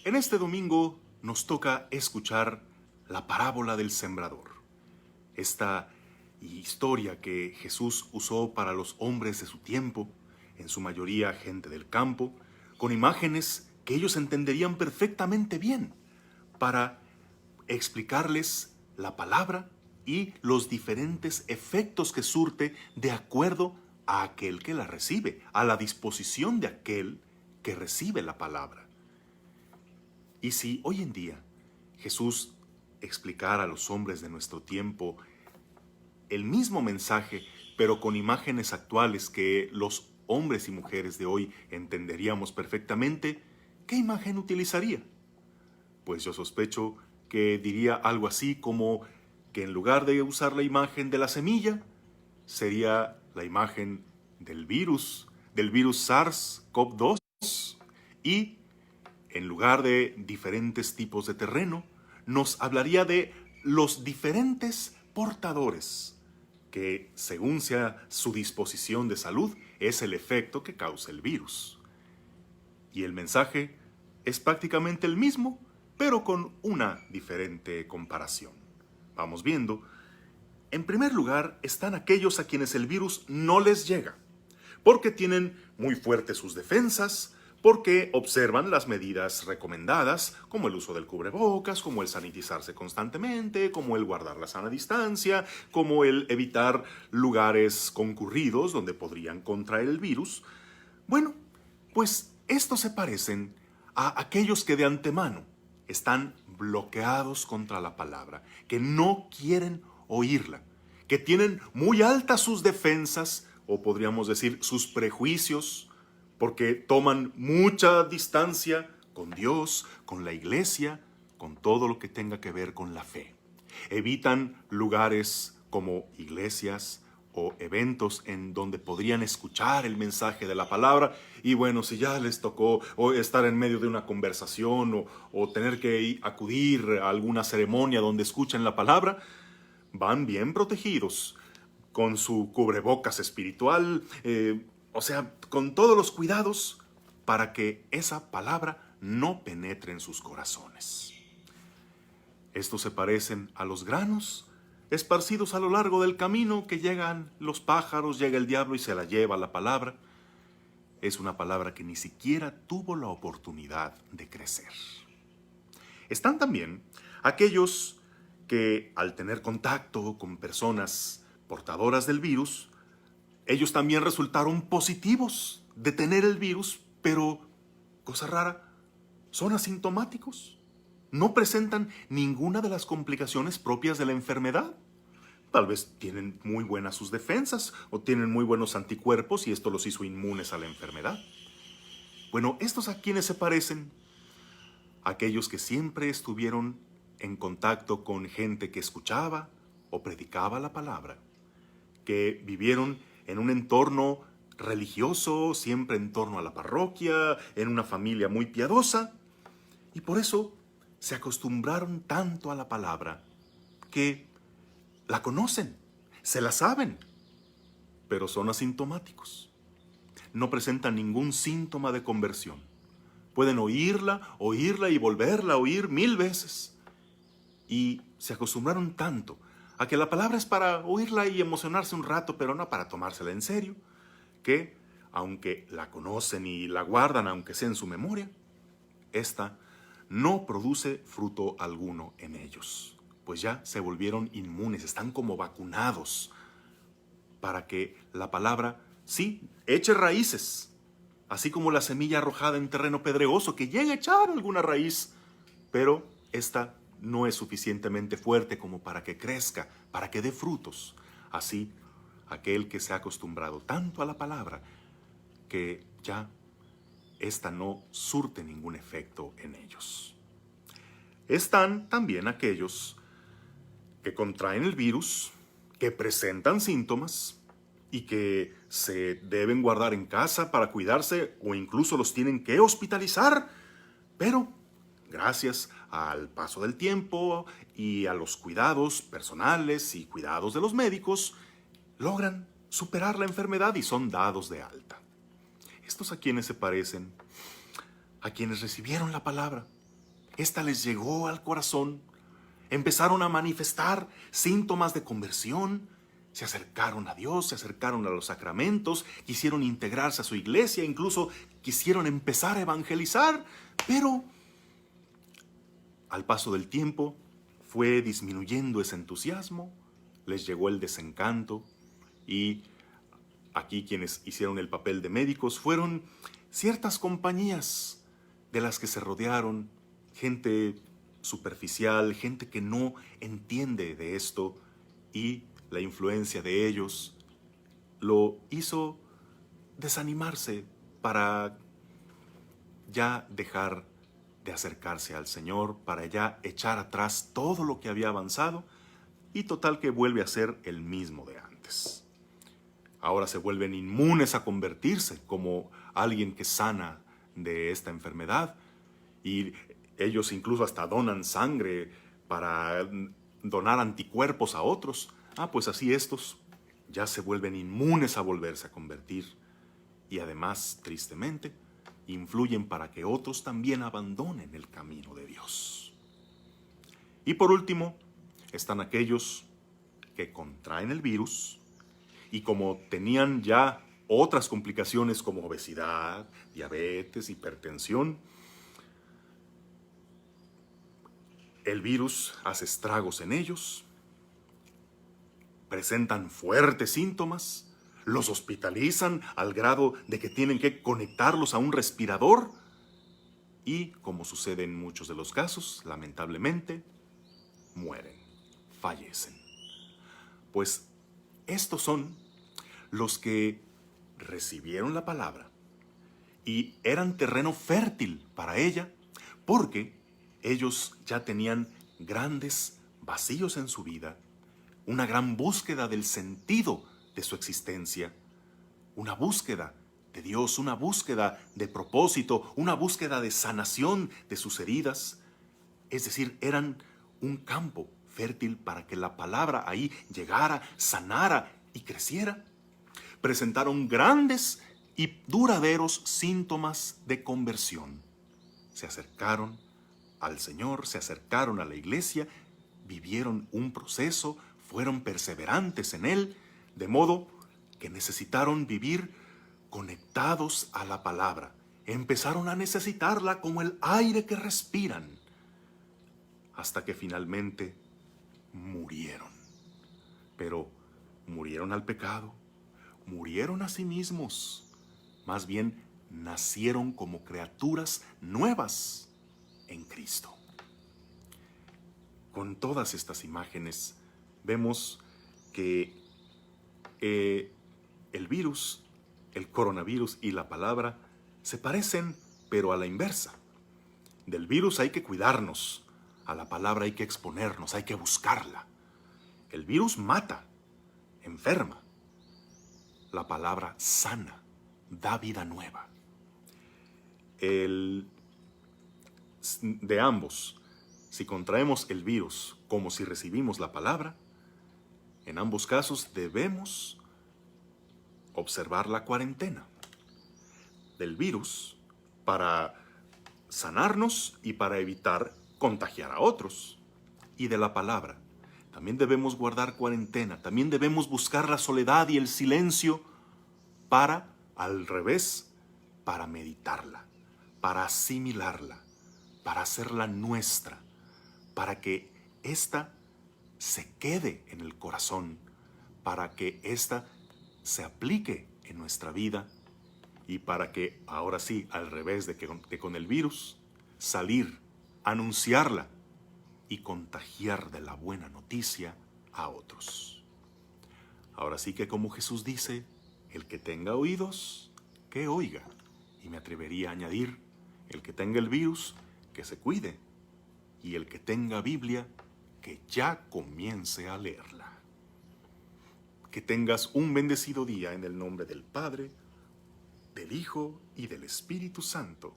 En este domingo nos toca escuchar la parábola del sembrador. Esta historia que Jesús usó para los hombres de su tiempo, en su mayoría gente del campo, con imágenes que ellos entenderían perfectamente bien, para explicarles la palabra y los diferentes efectos que surte de acuerdo a aquel que la recibe, a la disposición de aquel que recibe la palabra. Y si hoy en día Jesús explicara a los hombres de nuestro tiempo el mismo mensaje, pero con imágenes actuales que los hombres y mujeres de hoy entenderíamos perfectamente, ¿qué imagen utilizaría? Pues yo sospecho que diría algo así como que en lugar de usar la imagen de la semilla, sería la imagen del virus SARS-CoV-2, y en lugar de diferentes tipos de terreno, nos hablaría de los diferentes portadores, que según sea su disposición de salud, es el efecto que causa el virus. Y el mensaje es prácticamente el mismo, pero con una diferente comparación. Vamos viendo. En primer lugar están aquellos a quienes el virus no les llega, porque tienen muy fuertes sus defensas, porque observan las medidas recomendadas, como el uso del cubrebocas, como el sanitizarse constantemente, como el guardar la sana distancia, como el evitar lugares concurridos donde podrían contraer el virus. Bueno, pues estos se parecen a aquellos que de antemano están bloqueados contra la palabra, que no quieren oírla, que tienen muy altas sus defensas, o podríamos decir sus prejuicios, porque toman mucha distancia con Dios, con la iglesia, con todo lo que tenga que ver con la fe. Evitan lugares como iglesias o eventos en donde podrían escuchar el mensaje de la palabra. Y bueno, si ya les tocó o estar en medio de una conversación o tener que acudir a alguna ceremonia donde escuchen la palabra, van bien protegidos con su cubrebocas espiritual, o sea, con todos los cuidados para que esa palabra no penetre en sus corazones. Estos se parecen a los granos esparcidos a lo largo del camino, que llegan los pájaros, llega el diablo y se la lleva la palabra. Es una palabra que ni siquiera tuvo la oportunidad de crecer. Están también aquellos que al tener contacto con personas portadoras del virus, ellos también resultaron positivos de tener el virus, pero, cosa rara, son asintomáticos. No presentan ninguna de las complicaciones propias de la enfermedad. Tal vez tienen muy buenas sus defensas o tienen muy buenos anticuerpos y esto los hizo inmunes a la enfermedad. Bueno, estos a quienes se parecen, aquellos que siempre estuvieron en contacto con gente que escuchaba o predicaba la palabra, que vivieron en un entorno religioso, siempre en torno a la parroquia, en una familia muy piadosa, y por eso se acostumbraron tanto a la palabra que la conocen, se la saben, pero son asintomáticos. No presentan ningún síntoma de conversión. Pueden oírla y volverla a oír 1000 veces. Y se acostumbraron tanto a que la palabra es para oírla y emocionarse un rato, pero no para tomársela en serio, que aunque la conocen y la guardan, aunque sea en su memoria, esta no produce fruto alguno en ellos, pues ya se volvieron inmunes, están como vacunados para que la palabra, sí, eche raíces, así como la semilla arrojada en terreno pedregoso que llega a echar alguna raíz, pero esta no es suficientemente fuerte como para que crezca, para que dé frutos. Así, aquel que se ha acostumbrado tanto a la palabra que ya esta no surte ningún efecto en ellos. Están también aquellos que contraen el virus, que presentan síntomas y que se deben guardar en casa para cuidarse o incluso los tienen que hospitalizar, pero gracias al paso del tiempo y a los cuidados personales y cuidados de los médicos, logran superar la enfermedad y son dados de alta. Estos a quienes se parecen, a quienes recibieron la palabra, esta les llegó al corazón, empezaron a manifestar síntomas de conversión, se acercaron a Dios, se acercaron a los sacramentos, quisieron integrarse a su iglesia, incluso quisieron empezar a evangelizar, pero al paso del tiempo fue disminuyendo ese entusiasmo, les llegó el desencanto y aquí quienes hicieron el papel de médicos fueron ciertas compañías de las que se rodearon, gente superficial, gente que no entiende de esto, y la influencia de ellos lo hizo desanimarse para ya dejar de acercarse al Señor, para ya echar atrás todo lo que había avanzado, y total que vuelve a ser el mismo de antes. Ahora se vuelven inmunes a convertirse como alguien que sana de esta enfermedad, y ellos incluso hasta donan sangre para donar anticuerpos a otros. Pues así estos ya se vuelven inmunes a volverse a convertir, y además, tristemente, influyen para que otros también abandonen el camino de Dios. Y por último, están aquellos que contraen el virus y como tenían ya otras complicaciones como obesidad, diabetes, hipertensión, el virus hace estragos en ellos, presentan fuertes síntomas, los hospitalizan al grado de que tienen que conectarlos a un respirador y, como sucede en muchos de los casos, lamentablemente, mueren, fallecen. Pues estos son los que recibieron la palabra y eran terreno fértil para ella, porque ellos ya tenían grandes vacíos en su vida, una gran búsqueda del sentido de su existencia, una búsqueda de Dios, una búsqueda de propósito, una búsqueda de sanación de sus heridas. Es decir, eran un campo fértil para que la palabra ahí llegara, sanara y creciera. Presentaron grandes y duraderos síntomas de conversión. Se acercaron al Señor, se acercaron a la iglesia, vivieron un proceso, fueron perseverantes en él, de modo que necesitaron vivir conectados a la palabra. Empezaron a necesitarla como el aire que respiran, hasta que finalmente murieron. Pero murieron al pecado, murieron a sí mismos, más bien nacieron como criaturas nuevas en Cristo. Con todas estas imágenes vemos que el virus, el coronavirus y la palabra se parecen, pero a la inversa. Del virus hay que cuidarnos, a la palabra hay que exponernos, hay que buscarla. El virus mata, enferma. La palabra sana, da vida nueva. De ambos, si contraemos el virus como si recibimos la palabra, en ambos casos debemos observar la cuarentena. Del virus para sanarnos y para evitar contagiar a otros. Y de la palabra también debemos guardar cuarentena, también debemos buscar la soledad y el silencio para, al revés, para meditarla, para asimilarla, para hacerla nuestra, para que ésta se quede en el corazón, para que ésta se aplique en nuestra vida y para que, ahora sí, al revés de que con el virus, salir, anunciarla y contagiar de la buena noticia a otros. Ahora sí que, como Jesús dice, el que tenga oídos, que oiga. Y me atrevería a añadir, el que tenga el virus, que se cuide. Y el que tenga Biblia, que ya comience a leerla. Que tengas un bendecido día en el nombre del Padre, del Hijo y del Espíritu Santo.